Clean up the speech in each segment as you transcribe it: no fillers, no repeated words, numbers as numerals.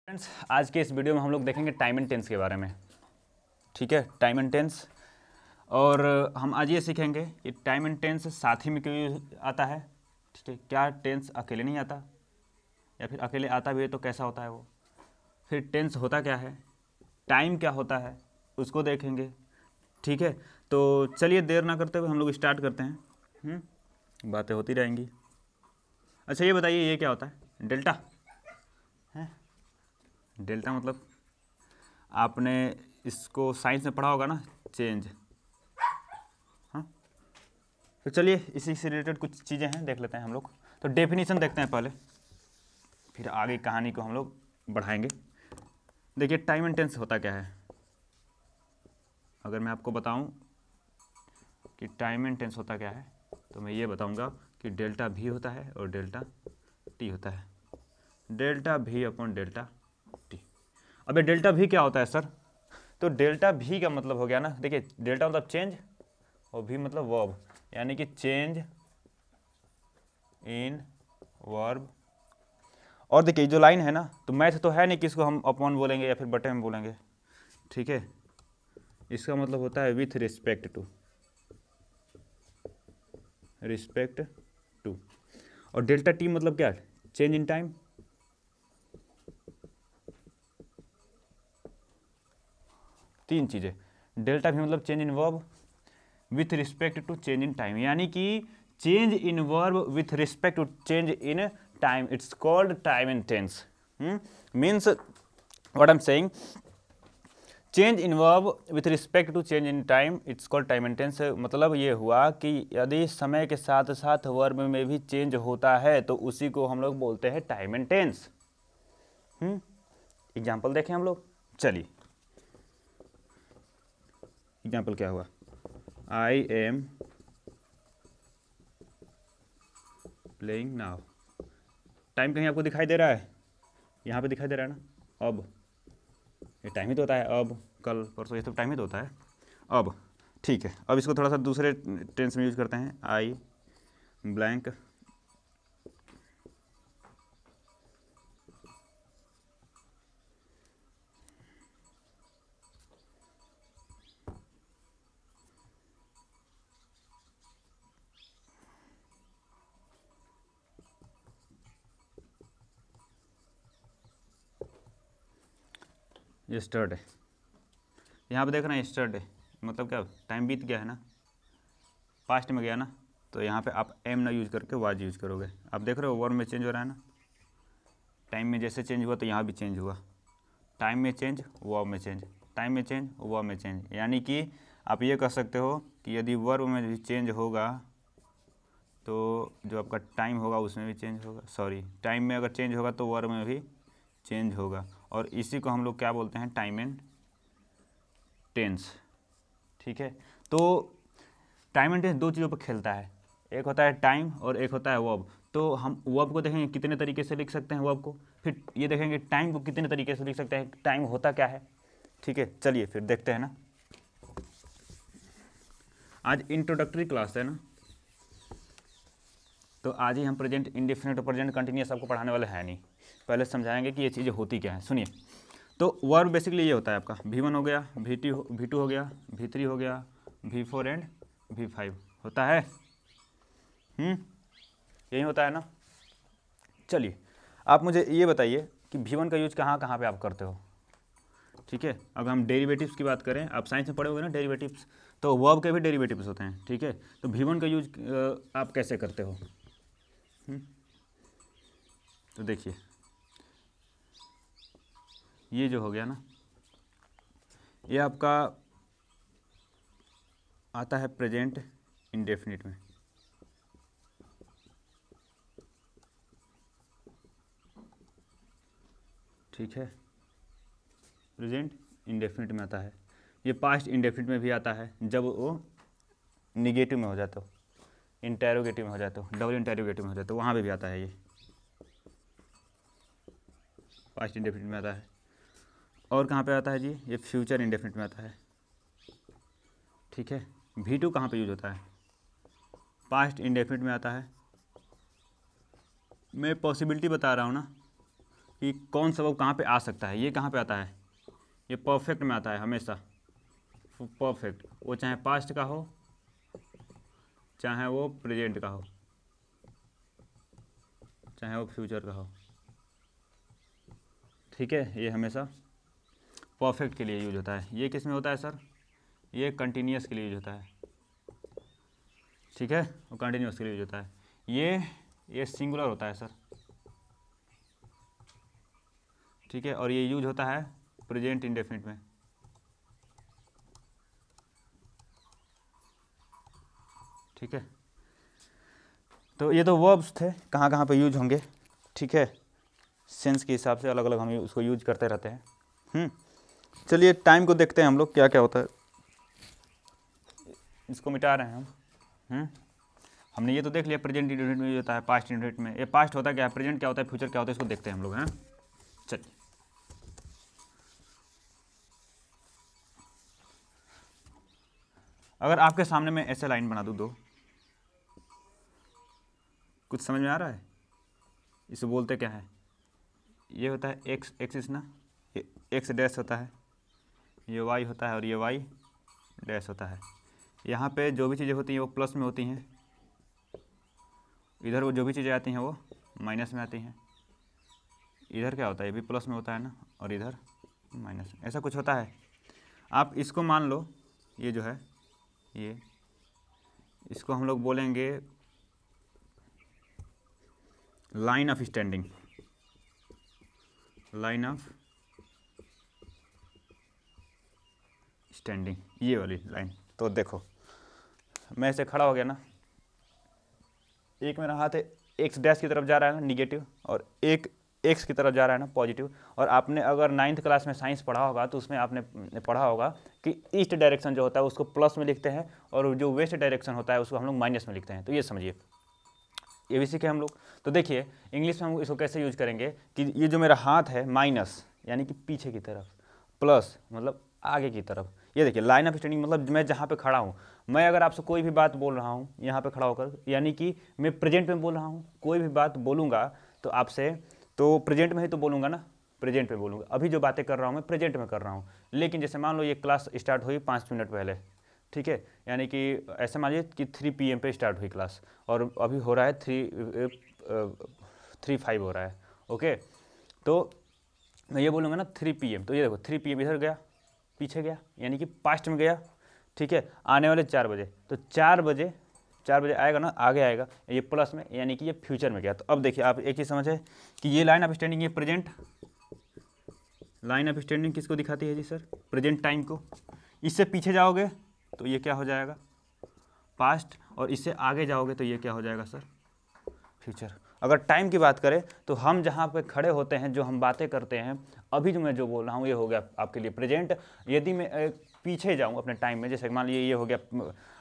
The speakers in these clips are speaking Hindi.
फ्रेंड्स, आज के इस वीडियो में हम लोग देखेंगे टाइम एंड टेंस के बारे में। ठीक है, टाइम एंड टेंस। और हम आज ये सीखेंगे कि टाइम एंड टेंस साथ ही में क्यों आता है। ठीक है, क्या टेंस अकेले नहीं आता, या फिर अकेले आता भी है तो कैसा होता है वो। फिर टेंस होता क्या है, टाइम क्या होता है, उसको देखेंगे। ठीक है, तो चलिए देर ना करते हुए हम लोग स्टार्ट करते हैं। बातें होती रहेंगी। अच्छा ये बताइए, ये क्या होता है डेल्टा है? डेल्टा मतलब आपने इसको साइंस में पढ़ा होगा ना, चेंज। हाँ, तो चलिए इसी से रिलेटेड कुछ चीज़ें हैं, देख लेते हैं हम लोग। तो डेफिनेशन देखते हैं पहले, फिर आगे कहानी को हम लोग बढ़ाएंगे। देखिए टाइम एंड टेंस होता क्या है। अगर मैं आपको बताऊं कि टाइम एंड टेंस होता क्या है, तो मैं ये बताऊंगा कि डेल्टा भी होता है और डेल्टा टी होता है। डेल्टा भी अपॉन डेल्टा टी। अब ये डेल्टा भी क्या होता है सर? तो डेल्टा भी का मतलब हो गया ना, देखिए डेल्टा मतलब चेंज और भी मतलब वर्ब, यानी कि चेंज इन वर्ब। और देखिए जो लाइन है ना, तो मैथ तो है नहीं कि इसको हम अपॉन बोलेंगे या फिर बटे में बोलेंगे। ठीक है, इसका मतलब होता है with respect to, respect to. और डेल्टा टी मतलब क्या? Change in time. तीन चीज़ें, डेल्टा भी मतलब change in verb with respect to change in time, यानी कि change in verb with respect to change in time, it's called time and tense. Means what I am saying, change in verb with respect to change in time, it's called time and tense. मतलब ये हुआ कि यदि समय के साथ साथ वर्ब में भी चेंज होता है तो उसी को हम लोग बोलते हैं टाइम एंड टेंस। एग्जाम्पल देखें हम लोग, चलिए एग्जाम्पल क्या हुआ। I am playing now. Time कहीं आपको दिखाई दे रहा है? यहाँ पे दिखाई दे रहा है ना, अब। ये टाइम ही तो होता है, अब, कल, परसों, ये सब टाइम ही तो होता है, अब। ठीक है, अब इसको थोड़ा सा दूसरे टेंस में यूज करते हैं। आई ब्लैंक यस्टरडे। यहाँ पे देख रहे हैं यस्टरडे मतलब क्या, टाइम बीत गया है ना, पास्ट में गया ना, तो यहाँ पे आप एम ना यूज करके वाज यूज करोगे। आप देख रहे हो वर्ब में चेंज हो रहा है ना, टाइम में जैसे चेंज हुआ तो यहाँ भी चेंज हुआ। टाइम में चेंज, वर्ब में चेंज, टाइम में चेंज, वर्ब में चेंज। यानी कि आप ये कह सकते हो कि यदि वर्ब में भी चेंज होगा तो जो आपका टाइम होगा उसमें भी चेंज होगा। सॉरी, टाइम में अगर चेंज होगा तो वर्ब में भी चेंज होगा। और इसी को हम लोग क्या बोलते हैं, टाइम एंड टेंस। ठीक है, तो टाइम एंड टेंस दो चीज़ों पर खेलता है, एक होता है टाइम और एक होता है वर्ब। तो हम वर्ब को देखेंगे कितने तरीके से लिख सकते हैं वर्ब को, फिर ये देखेंगे टाइम को कितने तरीके से लिख सकते हैं, टाइम होता क्या है। ठीक है, चलिए फिर देखते हैं ना। आज इंट्रोडक्टरी क्लास है ना, तो आज ही हम प्रेजेंट इंडेफिनिट और प्रेजेंट कंटिन्यूअस आपको पढ़ाने वाले हैं नहीं, पहले समझाएंगे कि ये चीज़ें होती क्या हैं। सुनिए, तो वर्ब बेसिकली ये होता है आपका V1 हो गया, V2 हो गया, V3 हो गया, V4 एंड V5 होता है। यही होता है ना। चलिए आप मुझे ये बताइए कि V1 का यूज कहाँ कहाँ पे आप करते हो। ठीक है, अगर हम डेरिवेटिव्स की बात करें, आप साइंस में पढ़े होंगे ना डेरिवेटिव्स, तो वर्ब के भी डेरिवेटिव्स होते हैं। ठीक है, तो V1 का यूज आप कैसे करते हो? तो देखिए ये जो हो गया ना, ये आपका आता है प्रेजेंट इंडेफिनिट में। ठीक है, प्रेजेंट इंडेफिनिट में आता है। ये पास्ट इंडेफिनिट में भी आता है जब वो निगेटिव में हो जाता हो, इंटेरोगेटिव में हो जाता हो, डबल इंटेरोगेटिव में हो जाता हो, वहाँ पे भी आता है। ये पास्ट इंडेफिनिट में आता है। और कहाँ पे आता है जी? ये फ्यूचर इंडेफिनिट में आता है। ठीक है, V2 कहाँ पे यूज होता है? पास्ट इंडेफिनिट में आता है। मैं पॉसिबिलिटी बता रहा हूँ ना, कि कौन सा वर्ब कहाँ पे आ सकता है। ये कहाँ पे आता है, ये परफेक्ट में आता है हमेशा, परफेक्ट, वो चाहे पास्ट का हो चाहे वो प्रेजेंट का हो चाहे वो फ्यूचर का हो, ठीक है। ये हमेशा परफेक्ट के लिए यूज होता है। ये किस में होता है सर, ये कंटिन्यूस के लिए यूज होता है, ठीक है, वो कंटिन्यूस के लिए यूज होता है। ये सिंगुलर होता है सर, ठीक है, और ये यूज होता है प्रेजेंट इंडेफिनिट में, ठीक है। तो ये तो वर्ब्स थे, कहाँ कहाँ पे यूज होंगे, ठीक है, सेंस के हिसाब से अलग अलग हम उसको यूज करते रहते हैं। चलिए टाइम को देखते हैं हम लोग क्या क्या होता है। इसको मिटा रहे हैं हम। हमने ये तो देख लिया प्रेजेंट इंडेफिनिट में यूज होता है, पास्ट इंडेफिनिट में। ये पास्ट होता क्या है, प्रेजेंट क्या होता है, फ्यूचर क्या होता है, इसको देखते हैं हम लोग। हैं, चलिए अगर आपके सामने मैं ऐसे लाइन बना दूँ दो, कुछ समझ में आ रहा है, इसे बोलते क्या है, ये होता है एक्स एक्सिस ना, ये एक्स डैश होता है, ये वाई होता है और ये वाई डैश होता है। यहाँ पे जो भी चीज़ें होती हैं वो प्लस में होती हैं, इधर वो जो भी चीज़ें आती हैं वो माइनस में आती हैं। इधर क्या होता है, ये भी प्लस में होता है ना, और इधर माइनस में, ऐसा कुछ होता है। आप इसको मान लो, ये जो है ये, इसको हम लोग बोलेंगे line of standing, line of standing, ये वाली लाइन। तो देखो मैं ऐसे खड़ा हो गया ना, एक मेरा हाथ है एक्स डैश की तरफ जा रहा है ना निगेटिव, और एक एक्स की तरफ जा रहा है ना पॉजिटिव। और आपने अगर 9th क्लास में साइंस पढ़ा होगा तो उसमें आपने पढ़ा होगा कि ईस्ट डायरेक्शन जो होता है उसको प्लस में लिखते हैं, और जो वेस्ट डायरेक्शन होता है उसको हम लोग माइनस में लिखते हैं। तो ये समझिए, ये भी सीखे हम लोग। तो देखिए इंग्लिश में हम इसको कैसे यूज करेंगे कि ये जो मेरा हाथ है माइनस यानी कि पीछे की तरफ, प्लस मतलब आगे की तरफ। ये देखिए लाइन ऑफ स्टैंडिंग मतलब मैं जहाँ पे खड़ा हूँ, मैं अगर आपसे कोई भी बात बोल रहा हूँ यहाँ पे खड़ा होकर, यानी कि मैं प्रेजेंट में बोल रहा हूँ, कोई भी बात बोलूँगा तो आपसे, तो प्रेजेंट में ही तो बोलूँगा ना, प्रेजेंट में बोलूँगा। अभी जो बातें कर रहा हूँ मैं प्रेजेंट में कर रहा हूँ। लेकिन जैसे मान लो ये क्लास स्टार्ट हुई 5 मिनट पहले, ठीक है, यानी कि ऐसे मानिए कि 3 PM पे स्टार्ट हुई क्लास, और अभी हो रहा है 3:05 हो रहा है, ओके। तो मैं ये बोलूँगा ना 3 PM, तो ये देखो 3 PM इधर गया, पीछे गया, यानी कि पास्ट में गया, ठीक है। आने वाले 4 बजे, तो 4 बजे आएगा ना, आगे आएगा, ये प्लस में यानी कि ये फ्यूचर में गया। तो अब देखिए आप एक चीज़ समझे कि ये लाइन ऑफ स्टैंडिंग, ये प्रेजेंट लाइन ऑफ स्टैंडिंग किसको दिखाती है जी सर, प्रेजेंट टाइम को। इससे पीछे जाओगे तो ये क्या हो जाएगा, पास्ट, और इससे आगे जाओगे तो ये क्या हो जाएगा सर, फ्यूचर। अगर टाइम की बात करें तो हम जहाँ पे खड़े होते हैं, जो हम बातें करते हैं, अभी जो मैं जो बोल रहा हूँ ये हो गया आपके लिए प्रेजेंट। यदि मैं पीछे जाऊँ अपने टाइम में, जैसे मान लीजिए ये हो गया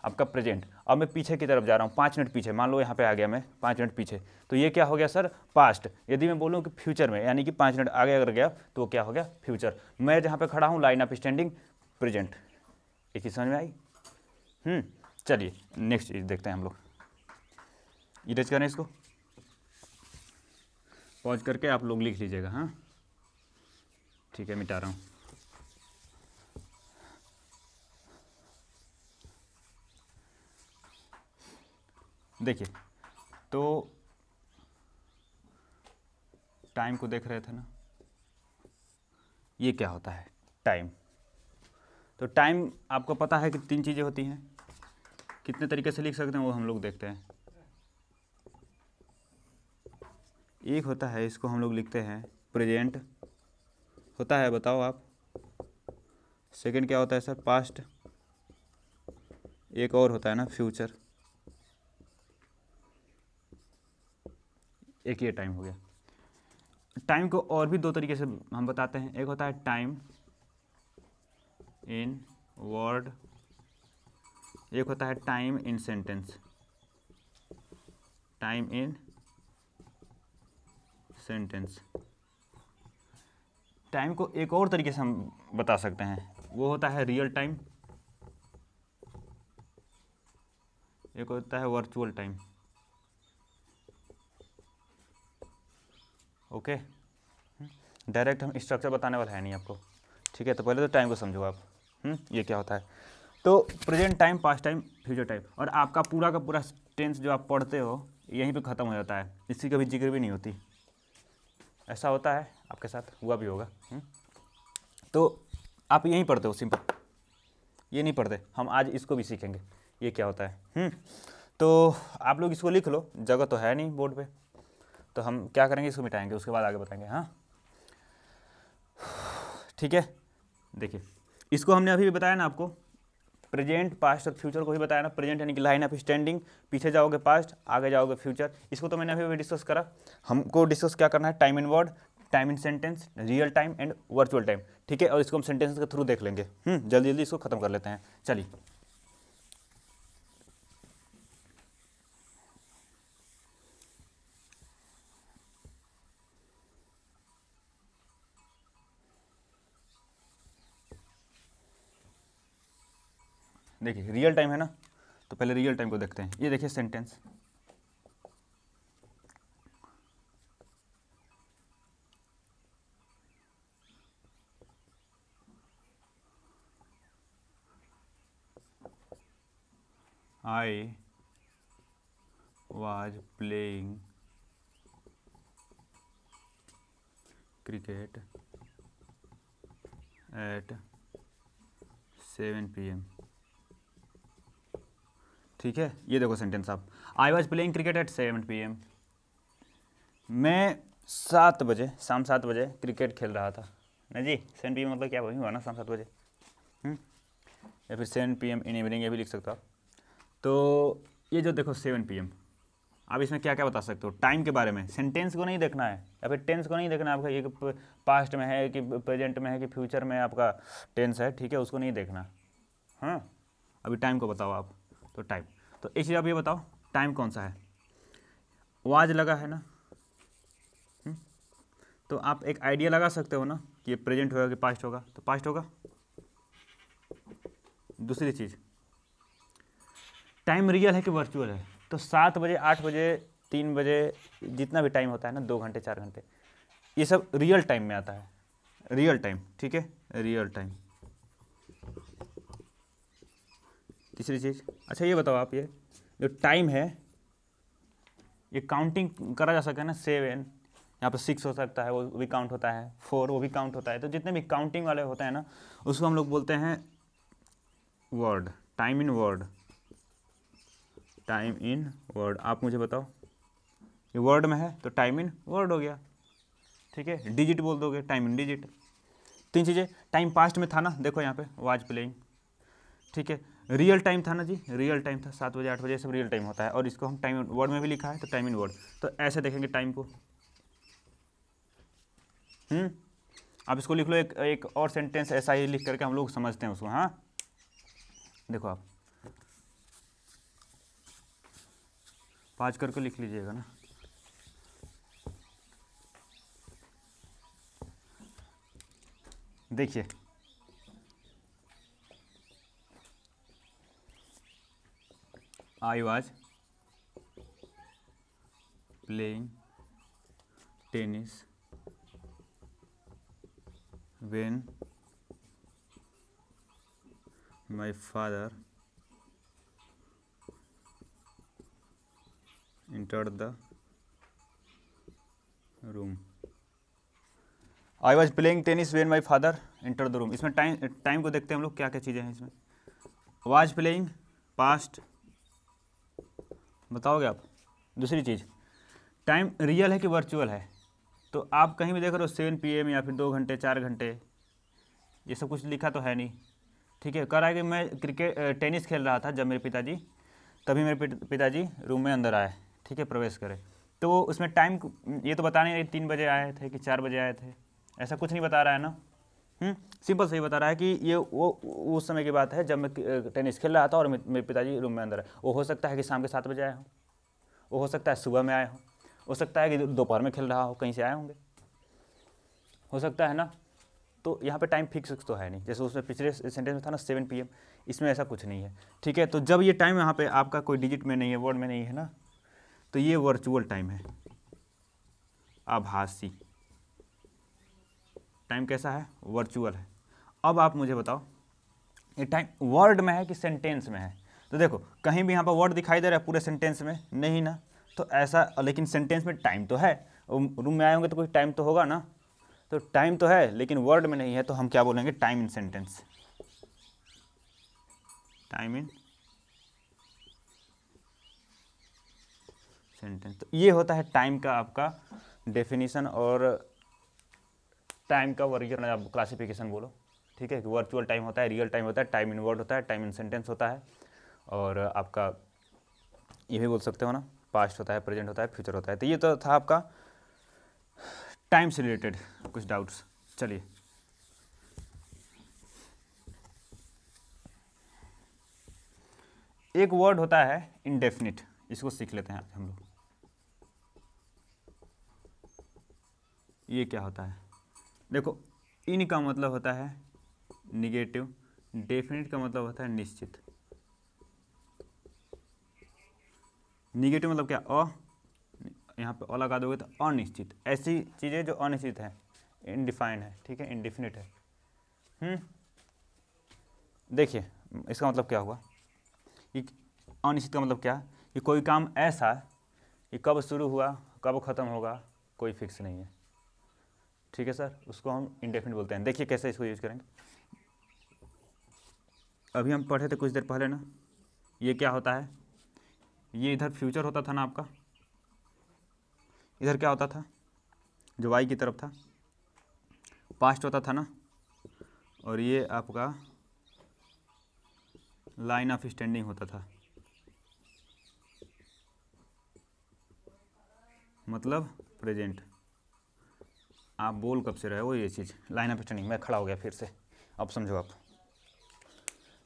आपका प्रेजेंट, अब मैं पीछे की तरफ जा रहा हूँ 5 मिनट पीछे, मान लो यहाँ पे आ गया मैं 5 मिनट पीछे, तो ये क्या हो गया सर, पास्ट। यदि मैं बोलूँ कि फ्यूचर में, यानी कि 5 मिनट आगे अगर गया तो वो क्या हो गया, फ्यूचर। मैं जहाँ पे खड़ा हूँ लाइन ऑफ स्टैंडिंग, प्रेजेंट। एक ही समझ में आई। चलिए नेक्स्ट चीज़ देखते हैं हम लोग। इरेज करें इसको, पॉज करके आप लोग लिख लीजिएगा। हाँ ठीक है, मिटा रहा हूँ। देखिए तो टाइम को देख रहे थे ना, ये क्या होता है टाइम। तो टाइम आपको पता है कि 3 चीज़ें होती हैं, कितने तरीके से लिख सकते हैं वो हम लोग देखते हैं। एक होता है, इसको हम लोग लिखते हैं प्रेजेंट, होता है, बताओ आप। सेकंड क्या होता है सर, पास्ट। एक और होता है ना फ्यूचर। एक ये टाइम हो गया। टाइम को और भी 2 तरीके से हम बताते हैं। एक होता है टाइम इन वर्ड, एक होता है time in sentence. Time in sentence. Time को एक और तरीके से हम बता सकते हैं, वो होता है रियल टाइम, एक होता है वर्चुअल टाइम, ओके। डायरेक्ट हम स्ट्रक्चर बताने वाला है नहीं आपको, ठीक है। तो पहले तो टाइम को समझो आप, ये क्या होता है। तो present time, past time, future time, और आपका पूरा का पूरा टेंस जो आप पढ़ते हो यहीं पे ख़त्म हो जाता है, इसकी कभी जिक्र भी नहीं होती। ऐसा होता है आपके साथ, हुआ भी होगा। तो आप यहीं पढ़ते हो सिंपल, ये नहीं पढ़ते। हम आज इसको भी सीखेंगे ये क्या होता है। तो आप लोग इसको लिख लो, जगह तो है नहीं बोर्ड पे, तो हम क्या करेंगे, इसको मिटाएंगे, उसके बाद आगे बताएंगे। हाँ ठीक है। देखिए इसको हमने अभी भी बताया ना आपको, प्रेजेंट, पास्ट और फ्यूचर को ही बताया ना। प्रेजेंट यानी कि लाइन ऑफ स्टैंडिंग, पीछे जाओगे पास्ट, आगे जाओगे फ्यूचर। इसको तो मैंने अभी भी डिस्कस करा। हमको डिस्कस क्या करना है, time in word, time in sentence, real time and virtual time, ठीक है। और इसको हम सेंटेंस के थ्रू देख लेंगे। जल्दी जल्दी इसको खत्म कर लेते हैं, चलिए। देखिए रियल टाइम है ना, तो पहले रियल टाइम को देखते हैं। ये देखिए sentence, I was playing cricket at 7 PM, ठीक है। ये देखो सेंटेंस आप, I was playing cricket at 7 PM, मैं 7 बजे, शाम 7 बजे क्रिकेट खेल रहा था ना जी। 7 PM मतलब क्या वही हुआ ना, शाम 7 बजे। या फिर 7 PM इन इवनिंग, ये भी लिख सकते हो आप। तो ये जो देखो 7 PM, आप इसमें क्या क्या बता सकते हो टाइम के बारे में। सेंटेंस को नहीं देखना है या फिर टेंस को नहीं देखना है आपका, ये पास्ट में है कि प्रेजेंट में है कि फ्यूचर में आपका टेंस है, ठीक है, उसको नहीं देखना। हाँ अभी टाइम को बताओ आप, तो टाइम, तो एक चीज़ आप ये बताओ, टाइम कौन सा है, वाज लगा है ना। तो आप एक आइडिया लगा सकते हो ना कि ये प्रेजेंट होगा कि पास्ट होगा, तो पास्ट होगा। दूसरी चीज़, टाइम रियल है कि वर्चुअल है। तो 7 बजे, 8 बजे, 3 बजे, जितना भी टाइम होता है ना, 2 घंटे 4 घंटे, ये सब रियल टाइम में आता है, रियल टाइम, ठीक है, रियल टाइम। तीसरी चीज़, अच्छा ये बताओ आप, ये जो टाइम है ये काउंटिंग करा जा सकता है ना। 7 यहाँ पर 6 हो सकता है, वो भी काउंट होता है, 4 वो भी काउंट होता है। तो जितने भी काउंटिंग वाले होते हैं ना, उसको हम लोग बोलते हैं word, time in word, time in word. आप मुझे बताओ, ये वर्ड में है तो टाइम इन वर्ड हो गया, ठीक है। डिजिट बोल दोगे, टाइम इन डिजिट। 3 चीज़ें, टाइम पास्ट में था ना, देखो यहाँ पे वाज प्लेइंग, ठीक है। रियल टाइम था ना जी, रियल टाइम था, 7 बजे 8 बजे सब रियल टाइम होता है। और इसको हम टाइम वर्ड में भी लिखा है, तो टाइम इन वर्ड। तो ऐसे देखेंगे टाइम को। आप इसको लिख लो, एक और सेंटेंस ऐसा ही लिख करके हम लोग समझते हैं उसको। हाँ देखो आप 5 करके लिख लीजिएगा ना। देखिए I was playing tennis when my father entered the room। I was playing tennis when my father entered the room। इसमें टाइम को देखते हैं हम लोग, क्या क्या चीज़ें हैं इसमें। was playing पास्ट, बताओगे आप। दूसरी चीज़, टाइम रियल है कि वर्चुअल है। तो आप कहीं भी देख रहे हो 7 PM या फिर 2 घंटे 4 घंटे, ये सब कुछ लिखा तो है नहीं, ठीक है। कह रहा है कि मैं टेनिस खेल रहा था जब मेरे पिताजी, तभी मेरे पिताजी रूम में अंदर आए, ठीक है, प्रवेश करे। तो उसमें टाइम ये तो बता नहीं रही 3 बजे आए थे कि 4 बजे आए थे, ऐसा कुछ नहीं बता रहा है ना। सिंपल सही बता रहा है कि ये वो उस समय की बात है जब मैं टेनिस खेल रहा था और मेरे पिताजी रूम में अंदर आए। वो हो सकता है कि शाम के 7 बजे आए हों, वो हो सकता है सुबह में आए हों, हो सकता है कि दोपहर में खेल रहा हो, कहीं से आए होंगे, हो सकता है ना। तो यहाँ पे टाइम फिक्स तो है नहीं, जैसे उसमें पिछले सेंटेंस में था ना 7 PM, इसमें ऐसा कुछ नहीं है, ठीक है। तो जब ये टाइम यहाँ पे आपका कोई डिजिट में नहीं है, वर्ड में नहीं है ना, तो ये वर्चुअल टाइम है, आभासी, टाइम कैसा है, वर्चुअल है। अब आप मुझे बताओ ये टाइम वर्ड में है कि सेंटेंस में है। तो देखो कहीं भी यहाँ पर वर्ड दिखाई दे रहा है पूरे सेंटेंस में, नहीं ना, तो ऐसा, लेकिन सेंटेंस में टाइम तो है, रूम में आए होंगे तो कोई टाइम तो होगा ना, तो टाइम तो है लेकिन वर्ड में नहीं है, तो हम क्या बोलेंगे, time in sentence, time in sentence. तो ये होता है टाइम का आपका डेफिनेशन और टाइम का वर्गीकरण, आप क्लासिफिकेशन बोलो, ठीक है। वर्चुअल टाइम होता है, रियल टाइम होता है, टाइम इन वर्ड होता है, टाइम इन सेंटेंस होता है, और आपका ये भी बोल सकते हो ना, पास्ट होता है, प्रेजेंट होता है, फ्यूचर होता है। तो ये तो था आपका टाइम से रिलेटेड कुछ डाउट्स। चलिए एक वर्ड होता है इंडेफिनिट, इसको सीख लेते हैं आज हम लोग। ये क्या होता है, देखो इन का मतलब होता है निगेटिव, डेफिनिट का मतलब होता है निश्चित। निगेटिव मतलब क्या, यहाँ पे अ लगा दोगे तो अनिश्चित, ऐसी चीज़ें जो अनिश्चित है, इनडिफाइंड है, ठीक है, इनडिफिनिट है। देखिए इसका मतलब क्या हुआ, ये अनिश्चित का मतलब क्या, कि कोई काम ऐसा कि कब शुरू हुआ कब ख़त्म होगा कोई फिक्स नहीं है, ठीक है सर, उसको हम इंडेफिनिट बोलते हैं। देखिए कैसे इसको यूज करेंगे, अभी हम पढ़े थे कुछ देर पहले ना, ये क्या होता है, ये इधर फ्यूचर होता था ना आपका, इधर क्या होता था, जो वाई की तरफ था पास्ट होता था ना, और ये आपका लाइन ऑफ स्टैंडिंग होता था, मतलब प्रेजेंट। आप बोल कब से रहे हो ये चीज़, लाइन ऑफ स्टैंडिंग, मैं खड़ा हो गया फिर से, अब समझो आप,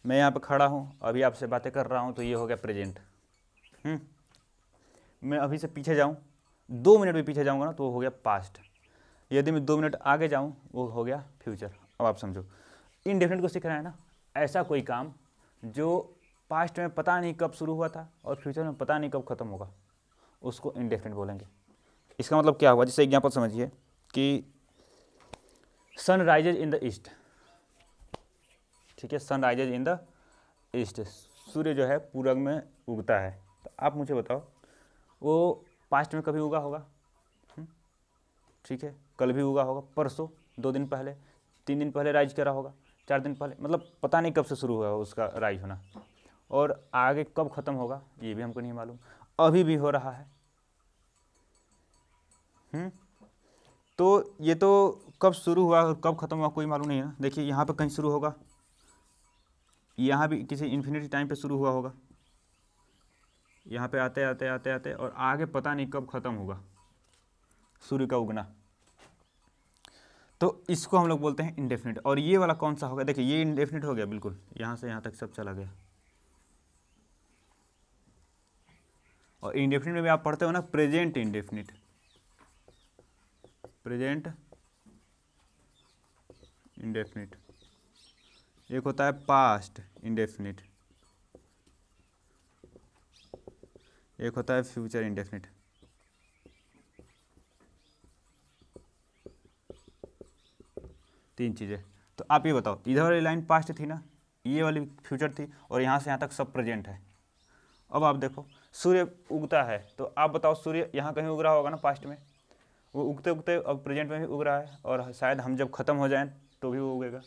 मैं यहाँ पे खड़ा हूँ अभी आपसे बातें कर रहा हूँ, तो ये हो गया प्रेजेंट। मैं अभी से पीछे जाऊँ, 2 मिनट भी पीछे जाऊँगा ना तो वो हो गया पास्ट, यदि मैं 2 मिनट आगे जाऊँ वो हो गया फ्यूचर। अब आप समझो, इनडेफिनिट को सीख रहे हैं ना, ऐसा कोई काम जो पास्ट में पता नहीं कब शुरू हुआ था और फ्यूचर में पता नहीं कब ख़त्म होगा, उसको इनडेफिनिट बोलेंगे। इसका मतलब क्या हुआ, जैसे एग्जाम्पल समझिए कि sun rises in the east, ठीक है, sun rises in the east, सूर्य जो है पूरब में उगता है। तो आप मुझे बताओ वो पास्ट में कभी उगा होगा, ठीक है, कल भी उगा होगा, परसों, 2 दिन पहले, 3 दिन पहले राइज करा होगा, 4 दिन पहले, मतलब पता नहीं कब से शुरू हुआ उसका राइज होना, और आगे कब ख़त्म होगा ये भी हमको नहीं मालूम, अभी भी हो रहा है। तो ये तो कब शुरू हुआ और कब ख़त्म हुआ कोई मालूम नहीं है ना। देखिए यहाँ पे कहीं शुरू होगा, यहाँ भी किसी इन्फिनिटी टाइम पे शुरू हुआ होगा, यहाँ पे आते आते आते आते, और आगे पता नहीं कब ख़त्म होगा सूर्य का उगना, तो इसको हम लोग बोलते हैं इंडेफिनिट। और ये वाला कौन सा होगा, देखिए ये इंडेफिनिट हो गया बिल्कुल, यहाँ से यहाँ तक सब चला गया। और इंडेफिनिट में भी आप पढ़ते हो ना, प्रेजेंट इंडेफिनिट, प्रेजेंट इंडेफिनिट, एक होता है पास्ट इंडेफिनिट, एक होता है फ्यूचर इंडेफिनिट। तीन चीज़ें। तो आप ये बताओ, इधर वाली लाइन पास्ट थी ना, ये वाली फ्यूचर थी, और यहाँ से यहाँ तक सब प्रेजेंट है। अब आप देखो सूर्य उगता है, तो आप बताओ सूर्य यहाँ कहीं उग रहा होगा ना पास्ट में, वो उगते उगते अब प्रेजेंट में भी उग रहा है, और शायद हम जब ख़त्म हो जाएं तो भी वो उगेगा।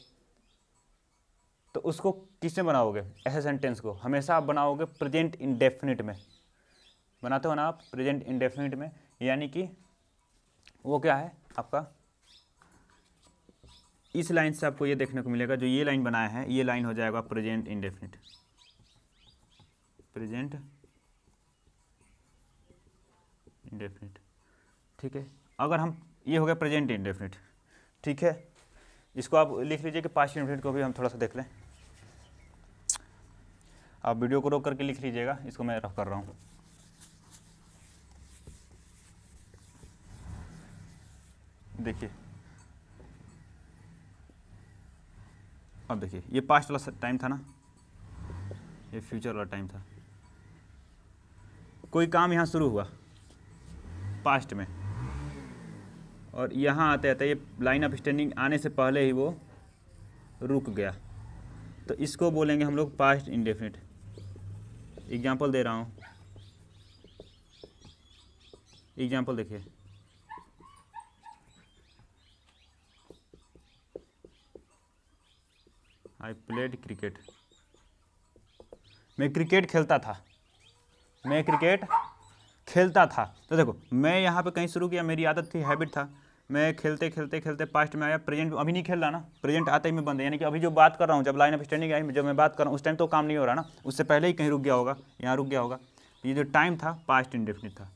तो उसको किसमें बनाओगे, ऐसे सेंटेंस को हमेशा आप बनाओगे प्रेजेंट इंडेफिनिट में, बनाते हो ना आप प्रेजेंट इंडेफिनिट में, यानी कि वो क्या है आपका, इस लाइन से आपको ये देखने को मिलेगा, जो ये लाइन बनाया है ये लाइन हो जाएगा प्रेजेंट इंडेफिनिट, प्रेजेंट इंडेफिनिट, ठीक है। अगर हम, ये हो गया प्रेजेंट इंडेफिनिट, ठीक है, इसको आप लिख लीजिए कि पास्ट इंडेफिनिट को भी हम थोड़ा सा देख लें। आप वीडियो को रोक करके लिख लीजिएगा, इसको मैं रफ कर रहा हूँ। देखिए अब देखिए, ये पास्ट वाला टाइम था ना, ये फ्यूचर वाला टाइम था। कोई काम यहाँ शुरू हुआ पास्ट में, और यहाँ आते आते ये लाइन ऑफ स्टैंडिंग आने से पहले ही वो रुक गया, तो इसको बोलेंगे हम लोग पास्ट इंडेफिनिट। एग्जाम्पल दे रहा हूँ, एग्जाम्पल देखिए, आई प्लेड क्रिकेट, मैं क्रिकेट खेलता था, मैं क्रिकेट खेलता था। तो देखो मैं यहाँ पे कहीं शुरू किया, मेरी आदत थी, हैबिट था, मैं खेलते खेलते खेलते पास्ट में आया, प्रेजेंट अभी नहीं खेल रहा ना, प्रेजेंट आते ही मैं बंद है, यानी कि अभी जो बात कर रहा हूँ, जब लाइन ऑफ स्टैंडिंग आई, जब मैं बात कर रहा हूँ उस टाइम तो काम नहीं हो रहा ना, उससे पहले ही कहीं रुक गया होगा, यहाँ रुक गया होगा, ये जो टाइम था पास्ट इंडेफिनिट था।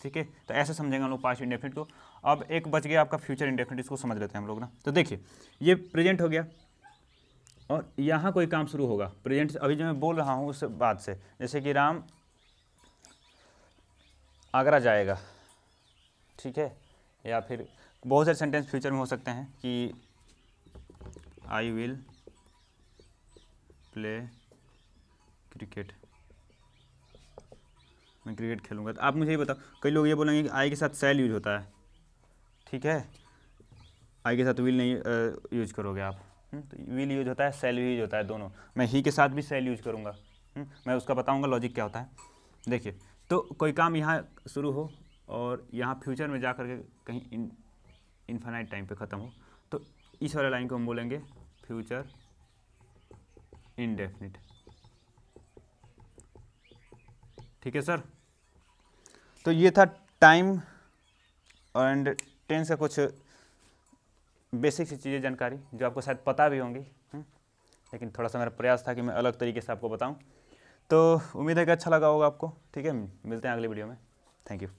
ठीक है, तो ऐसे समझेंगे हम लोग पास्ट इंडेफिनिट को। अब एक बच गया आपका फ्यूचर इंडेफिनिट, इसको समझ लेते हैं हम लोग ना। तो देखिए ये प्रेजेंट हो गया और यहाँ कोई काम शुरू होगा, प्रेजेंट अभी जो मैं बोल रहा हूँ उस बात से, जैसे कि राम आगरा जाएगा, ठीक है, या फिर बहुत सारे सेंटेंस फ्यूचर में हो सकते हैं कि आई विल प्ले क्रिकेट, मैं क्रिकेट खेलूंगा। तो आप मुझे ये बताओ, कई लोग ये बोलेंगे कि आई के साथ सेल यूज होता है, ठीक है, आई के साथ विल नहीं यूज करोगे आप, तो विल यूज होता है, सेल यूज होता है, दोनों। मैं ही के साथ भी सेल यूज करूँगा, मैं उसका बताऊँगा लॉजिक क्या होता है। देखिए, तो कोई काम यहाँ शुरू हो और यहाँ फ्यूचर में जा कर के कहीं इनफाइनाइट टाइम पे ख़त्म हो, तो इस वाले लाइन को हम बोलेंगे फ्यूचर इनडेफिनिट। ठीक है सर, तो ये था टाइम एंड टेंस का कुछ बेसिक सी चीज़ें, जानकारी जो आपको शायद पता भी होंगी, लेकिन थोड़ा सा मेरा प्रयास था कि मैं अलग तरीके से आपको बताऊं। तो उम्मीद है कि अच्छा लगा होगा आपको। ठीक है, मिलते हैं अगले वीडियो में। Thank you.